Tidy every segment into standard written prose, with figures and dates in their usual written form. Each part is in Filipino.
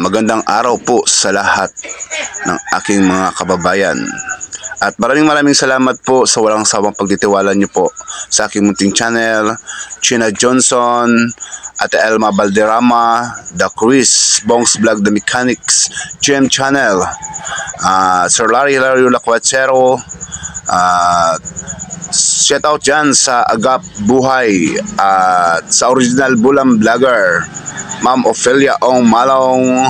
Magandang araw po sa lahat ng aking mga kababayan. At maraming salamat po sa walang sawang pagtitiwala niyo po sa aking munting channel, China Johnson, Ate Elma Balderrama, The Chris, Bongs Vlog The Mechanics, GM Channel, Sir Larry Hilario Lacuachero, shout out dyan sa Agap Buhay at sa Original Bulam Vlogger, Ma'am Ophelia Ong Malong,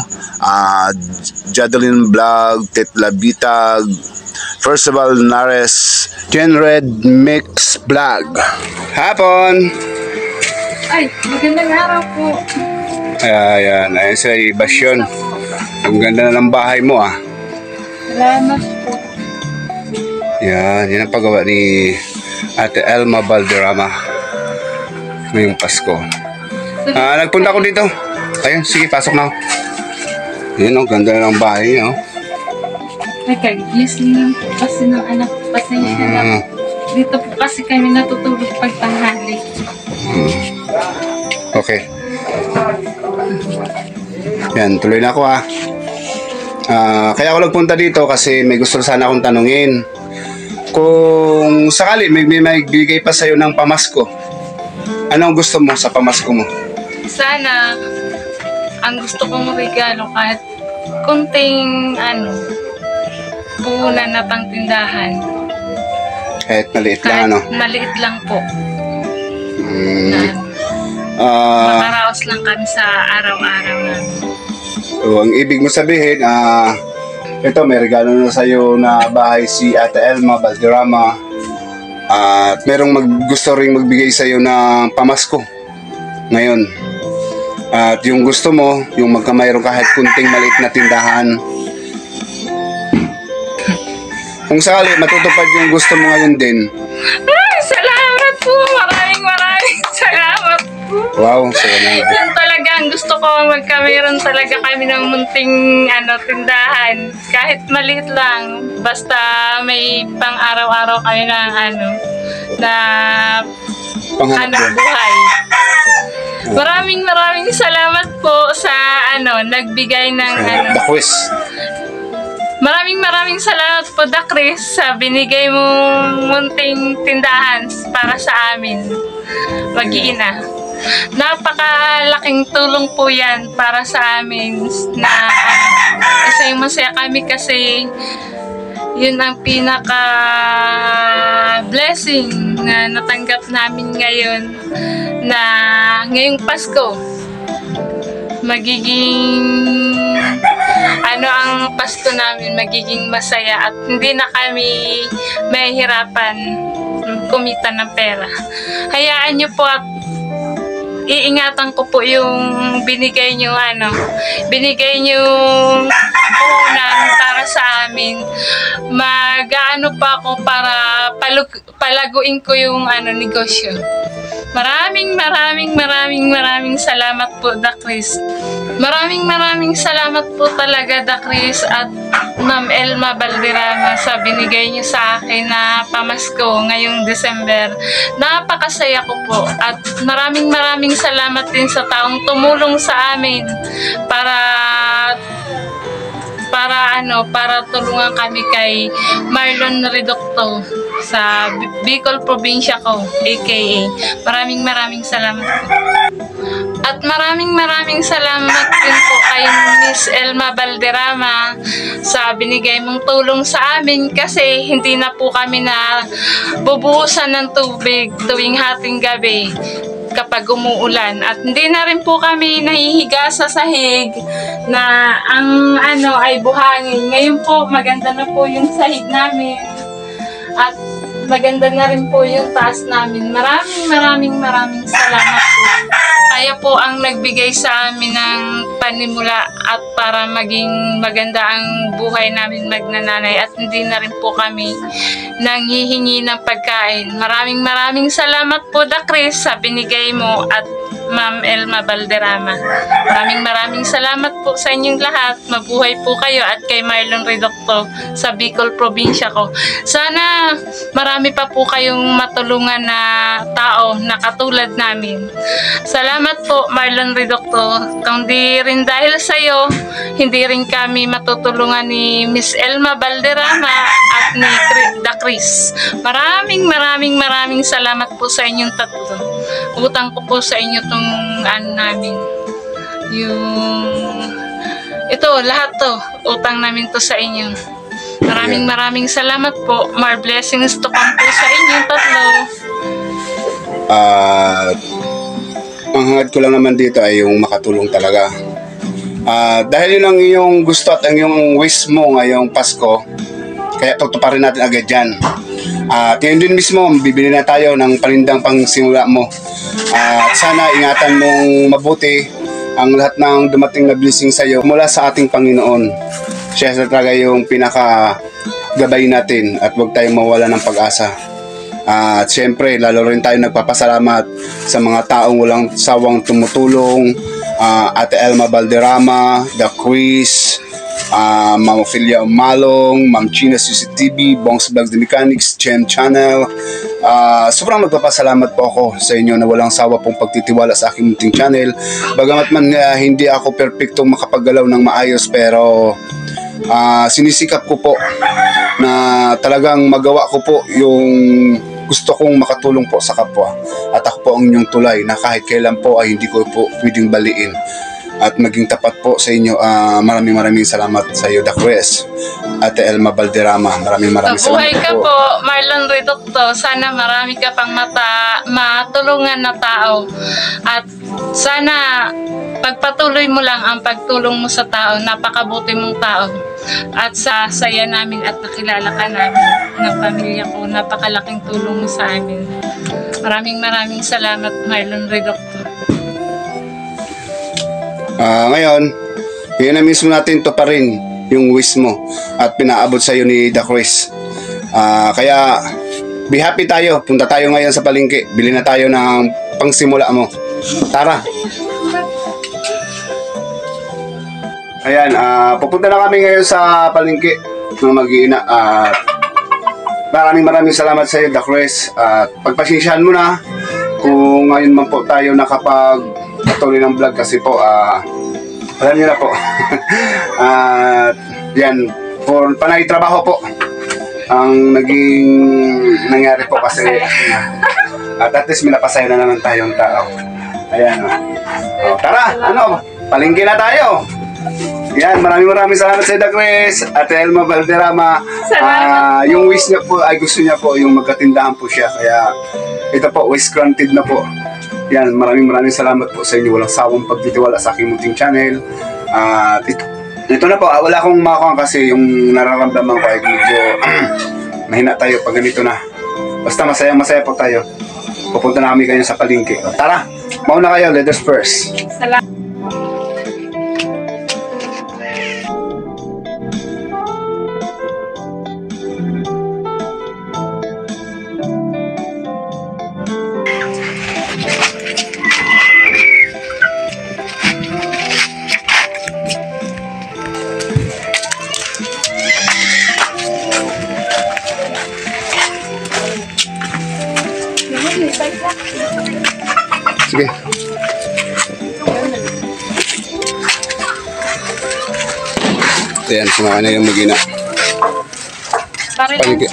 Jadeline Vlog, Tetla Bitag, Percival Nares, Gen Red Mix Vlog. Hapon! Ay, magandang araw po. Ayan sa Basyon. Ang ganda na ng bahay mo Salamat po. Yan ang paggawa ni Ate Elma Balderrama ngayong Pasko. Nagpunta ko dito. Ayun, sige, pasok na ako. Yan, ang ganda na ng bahay niya. Ay, kagising lang po kasi ng anak ko. Pasensya na. Dito po kasi kami natutulog pag tanghali. Okay. Yan, tuloy na ako kaya ako nagpunta dito kasi may gusto sana akong tanungin. Kung sakali may bigay pa sa'yo ng pamasko, anong gusto mo sa pamasko mo? Sana, ang gusto kong regalo kahit kunting puhunan na pang tindahan. Kahit maliit Kahit lang, maliit lang po. Makaraos lang kami sa araw-araw namin. So, ang ibig mo sabihin, ito may regalo na sa'yo na bahay si Ate Elma Balderrama. At merong gusto rin magbigay sa'yo ng pamasko ngayon. At yung gusto mo, yung magkamayroon kahit kunting maliit na tindahan. Kung sakali matutupad yung gusto mo ngayon din. Ay, salamat po! Maraming salamat po! Wow, salamat. Yan talaga ang gusto ko, magkameron talaga kami ng munting tindahan. Kahit maliit lang, basta may pang araw-araw kami ng na hanap buhay. Maraming salamat po sa nagbigay ng The Quiz. Maraming salamat po, The Chris, sa binigay mong munting tindahan para sa amin. Mag-iina. Napakalaking tulong po yan para sa amin na masaya kami kasi yun ang pinaka blessing na natanggap namin ngayon na ngayong Pasko magiging ang Pasko namin magiging masaya at hindi na kami mahihirapan kumita ng pera. Hayaan nyo po at iingatan ko po yung binigay nyo puhunan para sa amin. Mag-aano pa ako para palaguin ko yung negosyo. Maraming salamat po, The Chris. Maraming salamat po talaga, The Chris at Ma'am Elma Balderrama sa binigay niyo sa akin na pamasko ngayong December. Napakasaya ko po at maraming salamat din sa taong tumulong sa amin para tulungan kami kay Marlon Reducto sa Bicol probinsya ko, aka. Maraming salamat po. At maraming salamat din po kay Miss Elma Balderrama sa binigay mong tulong sa amin kasi hindi na po kami na bubuhusan ng tubig tuwing hating gabi kapag umuulan at hindi na rin po kami nahihiga sa sahig na ang ay buhangin. Ngayon po maganda na po yung sahig namin at maganda na rin po yung taas namin. Maraming salamat po. Kaya po ang nagbigay sa amin ng panimula at para maging maganda ang buhay namin magnananay at hindi na rin po kami nanghihingi ng pagkain. Maraming salamat po, The Chris, sa binigay mo at Ma'am Elma Valderrama. Maraming salamat po sa inyong lahat. Mabuhay po kayo at kay Marlon Redocto sa Bicol probinsya ko. Sana marami pa po kayong matulungan na tao na katulad namin. Salamat po Marlon Redocto. Kung di rin dahil sa iyo, hindi rin kami matutulungan ni Miss Elma Valderrama at ni Da Chris. Maraming salamat po sa inyong tatlo. Utang ko po sa inyo tong namin. Ito, lahat to. Utang namin to sa inyo. Maraming salamat po. More blessings to come po sa inyong tatlo. Ang hangad ko lang naman dito ay yung makatulong talaga. Dahil yun ang iyong gusto at ang iyong wish mo ngayong Pasko, kaya tutuparin natin agad yan. Ngayon din mismo, bibili na tayo ng panindang pangsimula mo. Sana ingatan mong mabuti ang lahat ng dumating na blessing sa iyo mula sa ating Panginoon. Siya talaga yung pinaka-gabay natin at huwag tayong mawala ng pag-asa. At syempre, lalo rin tayo nagpapasalamat sa mga taong walang sawang tumutulong. Ate Elma Valderrama, Da Chris, Ma'am Ophelia Umalong, Ma'am China CCTV, Bongs Vlogs The Mechanics, Chen Channel. Sobrang magpapasalamat po ako sa inyo na walang sawa pong pagtitiwala sa aking munting channel. Bagamat man hindi ako perpektong makapaggalaw ng maayos, pero sinisikap ko po na talagang magawa ko po yung gusto kong makatulong po sa kapwa. At ako po ang inyong tulay na kahit kailan po ay hindi ko po pwedeng baliin at maging tapat po sa inyo. Maraming salamat sa iyo, Da Chris, Ate Elma Valderrama. Maraming salamat po. Mabuhay ka po, Marlon Redocto. Sana marami ka pang matulungan na tao. At sana pagpatuloy mo lang ang pagtulong mo sa tao. Napakabuti mong tao. At sa saya namin at nakilala ka namin ng pamilya ko. Napakalaking tulong mo sa amin. Maraming salamat, Marlon Redocto. Ngayon na mismo natin to pa rin yung wish mo at pinaabot sa iyo ni Da Chris. Kaya be happy tayo. Punta tayo ngayon sa palengke. Bili na tayo ng pangsimula mo. Tara. Ayan, pupunta na kami ngayon sa palengke ng mag-iina. Maraming salamat sa iyo, Da Chris. Pagpasensyahan mo na kung ngayon man po tayo nakapag-patuloy ng vlog kasi po alam niyo na po. Yan, for panay trabaho po ang naging nangyari po kasi at least may napasaya na naman tayong tao. Ayan. Tara, palengke na tayo. Yan, maraming salamat sa Da Chris, Ate Elma Valderrama. Yung wish niya po ay gusto niya po yung magkatindahan po siya. Kaya ito po, wish granted na po. Yan, maraming salamat po sa inyo. Walang sawang pagtitiwala sa aking munting channel. Ito na po, wala akong makakuha kasi yung nararamdaman ko ay medyo mahina tayo pag ganito na. Basta masaya po tayo. Pupunta na kami kayo sa palengke. Tara, mauna kayo, ladies first. Salamat. Sige. Ayan, sumaka na yung mag-ina. Palengke.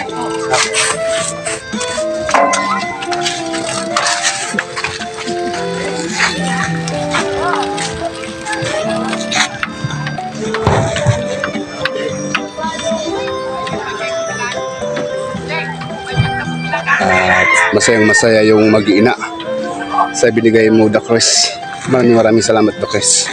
Masayang-masaya yung mag-iina sa binigay mo, Da Chris. Maraming salamat, Da Chris.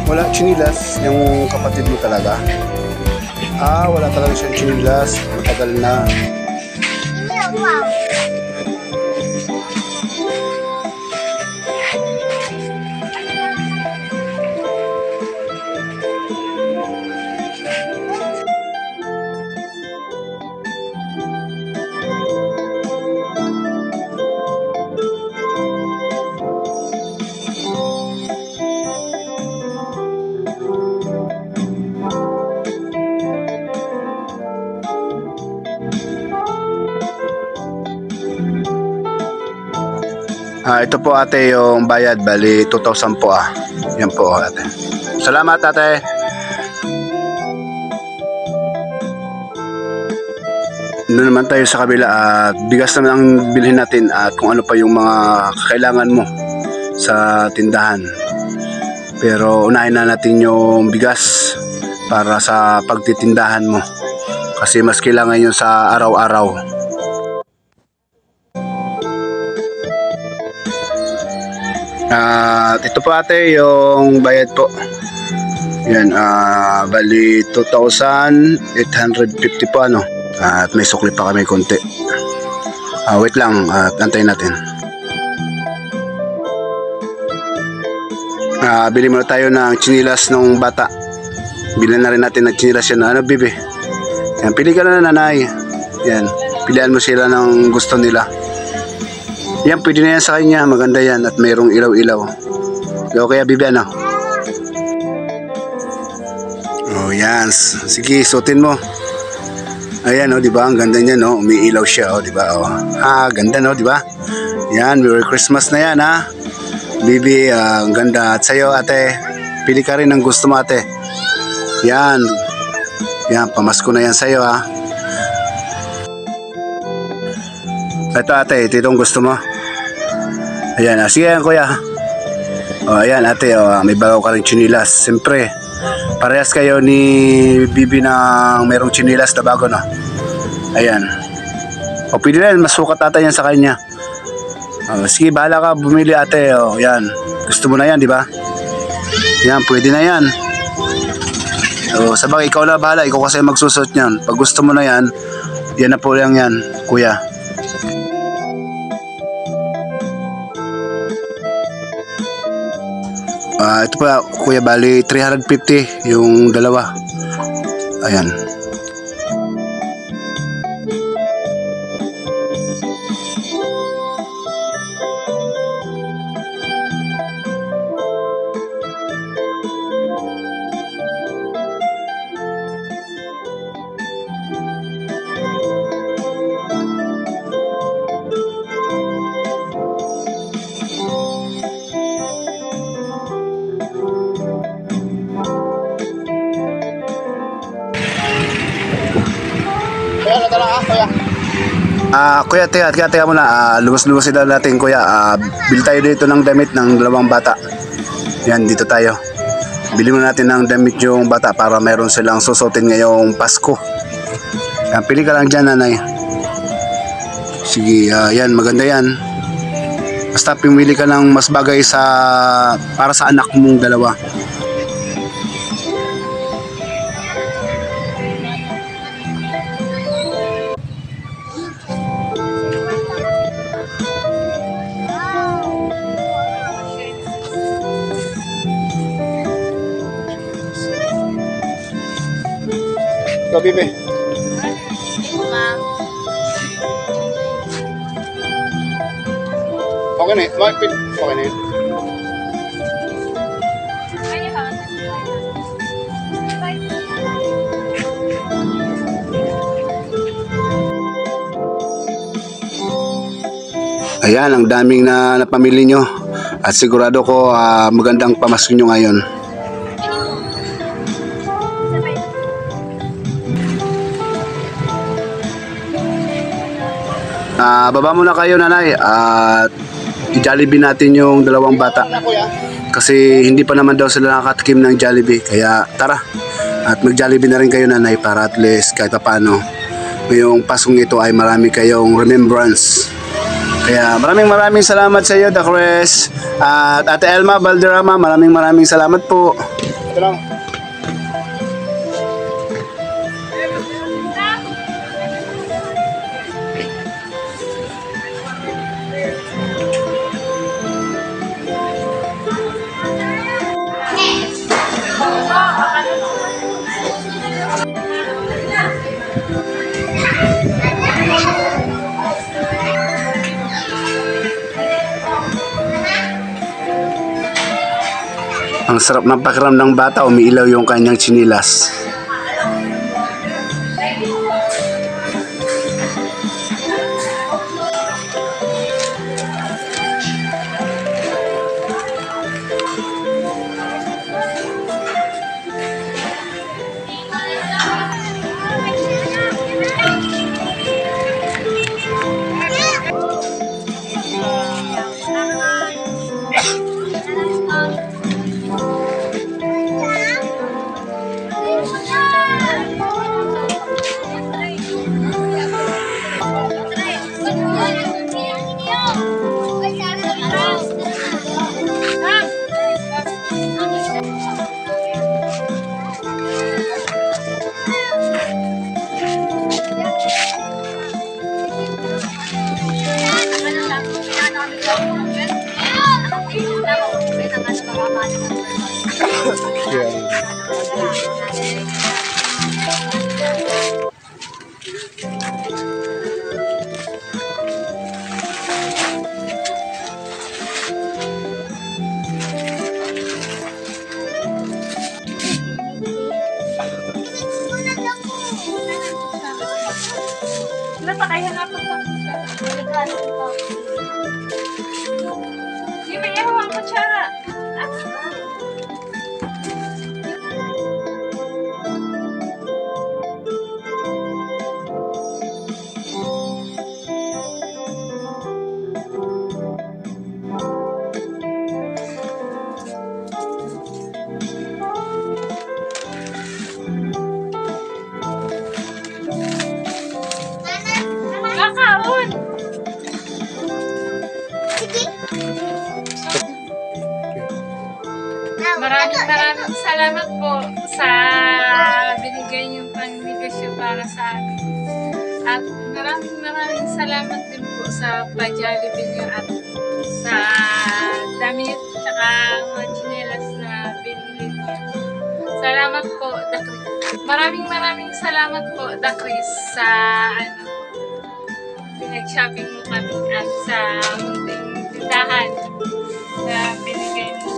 Wala chinilas yung kapatid mo talaga. Wala talaga siyang chinilas. Matagal na. Ito po ate yung bayad, bali 2,000 po Yan po ate. Salamat ate. Doon naman tayo sa kabila at bigas naman ang bilhin natin at kung ano pa yung mga kailangan mo sa tindahan. Pero unahin na natin yung bigas para sa pagtitindahan mo. Kasi mas kailangan yun sa araw-araw. At ito po ate yung bayad po. Yan, bali 2,850 po At may sukli pa kami konti. Wait lang at antayin natin. Bili muna tayo ng chinilas ng bata. Bilhin na rin natin ng chinilas yun. Bibi? Yan, pili ka na nanay. Yan, pilihan mo sila ng gusto nila. Yan, pwede na yan sa kanya. Maganda yan at mayroong ilaw-ilaw. Kaya bibi yan. Sige, suotin mo. Ayan, di ba? Ang ganda niya, umiilaw siya, di ba? Ganda, di ba? Yan, Merry Christmas na yan, Bibi, ang ganda. At sa'yo, ate, pili ka rin ng gusto mo, ate. Yan. Yan, pamasko na yan sa'yo, Ito, ate, ito yung gusto mo. Ayan, sige yan, kuya. Ayan, ate, may bagaw ka rin chinilas. Siyempre, parehas kayo ni Bibi na mayroong chinilas na bago, Ayan. Pwede na yan, masukat ata yan sa kanya. Sige, bahala ka, bumili ate. Yan, gusto mo na yan, di ba? Yan, pwede na yan. Sabang ikaw na bahala, ikaw kasi magsusot yan. Pag gusto mo na yan, yan na po lang yan, kuya. Ito pa kuya, bali 350 yung dalawa. Ayan. Kuya, teka muna. Lumas-lumasin na natin, kuya. Bili tayo dito ng damit ng dalawang bata. Yan, dito tayo. Bili mo natin ng damit yung bata para meron silang susutin ngayong Pasko. Yan, pili ka lang dyan, nanay. Sige, yan, maganda yan. Basta pumili ka ng mas bagay para sa anak mong dalawa. Ikaw, Bibi. Okay na yun. Okay na yun. Ayan, ang daming na napamili nyo. At sigurado ko magandang pamasko nyo ngayon. Baba muna kayo, nanay, at i-Jollibee natin yung dalawang bata kasi hindi pa naman daw sila nakatikim ng Jollibee, kaya tara at mag-Jollibee na rin kayo, nanay, para at least kahit paano ngayong Paskong ito ay marami kayong remembrance. Kaya maraming salamat sa iyo, The Cres, at Ate Elma Valderrama, maraming salamat po. Ito lang. Ang sarap ng pakiram ng bata, umiilaw yung kanyang tsinilas. Maraming salamat po sa binigay niyong pangbigasyo para sa amin. At maraming salamat din po sa pa-Jollibee niyo at sa damit tsaka mga tsinelas na binili niyo. Salamat po, Dakris. Maraming salamat po, Dakris, sa pinag-shopping mo kami at sa munting tindahan na binigay mo.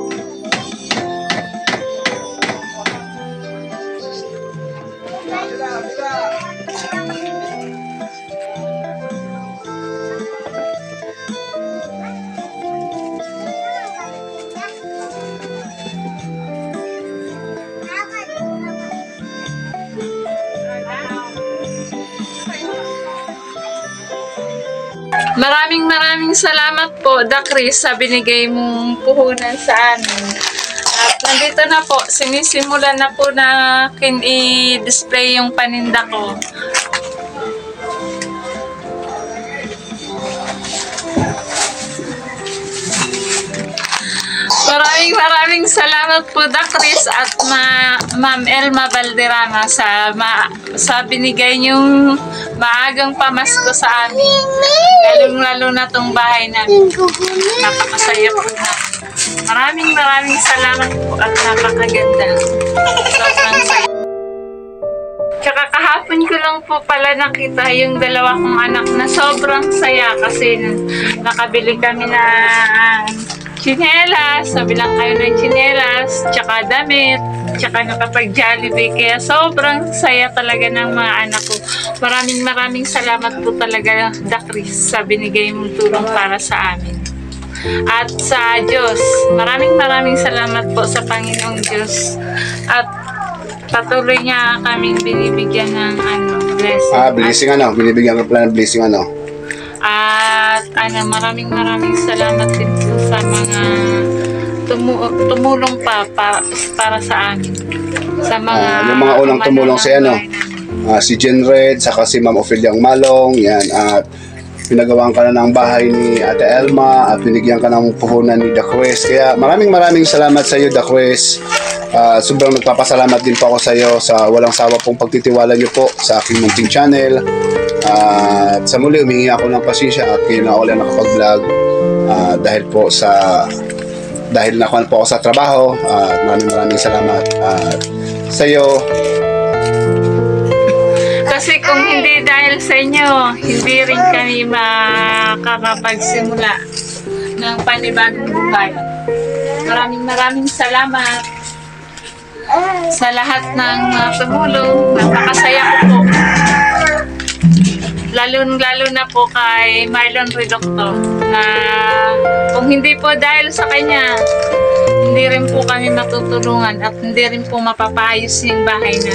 Maraming salamat po, Dakris, sa binigay mong puhunan sa amin. At nandito na po, sinisimulan na po na i-display yung paninda ko. Maraming salamat po, Dakris at Ma'am Elma Valderrama sa binigay niyong maagang pamasko sa amin. Lalong-lalo na tong bahay namin. Napakasaya po namin. Maraming salamat po at napakaganda. Sobrang saya. Tsaka kahapon ko lang po pala nakita yung dalawa kong anak na sobrang saya kasi nakabili kami na tsinelas, nabilang kayo ng tsinelas, tsaka damit, tsaka nakapag-Jollibee. Kaya sobrang saya talaga ng mga anak ko. Maraming salamat po talaga, Dakris, sa binigay mong tulong para sa amin. At sa Diyos, maraming salamat po sa Panginoong Diyos. At patuloy niya kaming binibigyan ng blessing. Blessing binibigyan ka pala ng blessing At maraming salamat din po sa mga tumulong para sa amin. Sa mga yung mga unang tumulong sa si Jen Red, saka si Ma'am Ophelia Malong, yan, at pinagawaan ka na ng bahay ni Ate Elma at binigyan ka ng puhunan ni The Quest. Kaya maraming salamat sa iyo, The Quest. Sobrang nagpapasalamat din po ako sa iyo sa walang sawa pong pagtitiwala niyo po sa aking munting channel. At sa muli, humingi ako ng pasensya at kayo na ulit nakapag-vlog dahil nakuha po ako sa trabaho. Maraming salamat sa iyo. Kasi kung hindi dahil sa inyo, hindi rin kami makakapagsimula ng panibagong buhay. Maraming salamat sa lahat ng tumulong. Napakasaya ko po. Lalo na po kay Marlon Redocto na kung hindi po dahil sa kanya, hindi rin po kami matutulungan at hindi rin po mapapaayos yung bahay namin.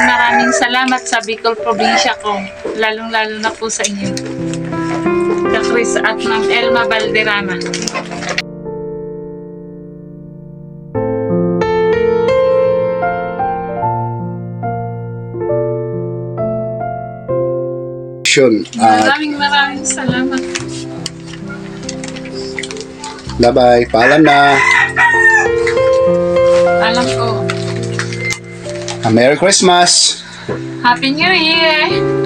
Maraming salamat sa Bicol Probinsya ko, lalong-lalo na po sa inyo. Kay Chris at Ma'am Elma Valderrama. Maraming salamat. Bye-bye. Paalam na. Alam ko. Merry Christmas. Happy New Year!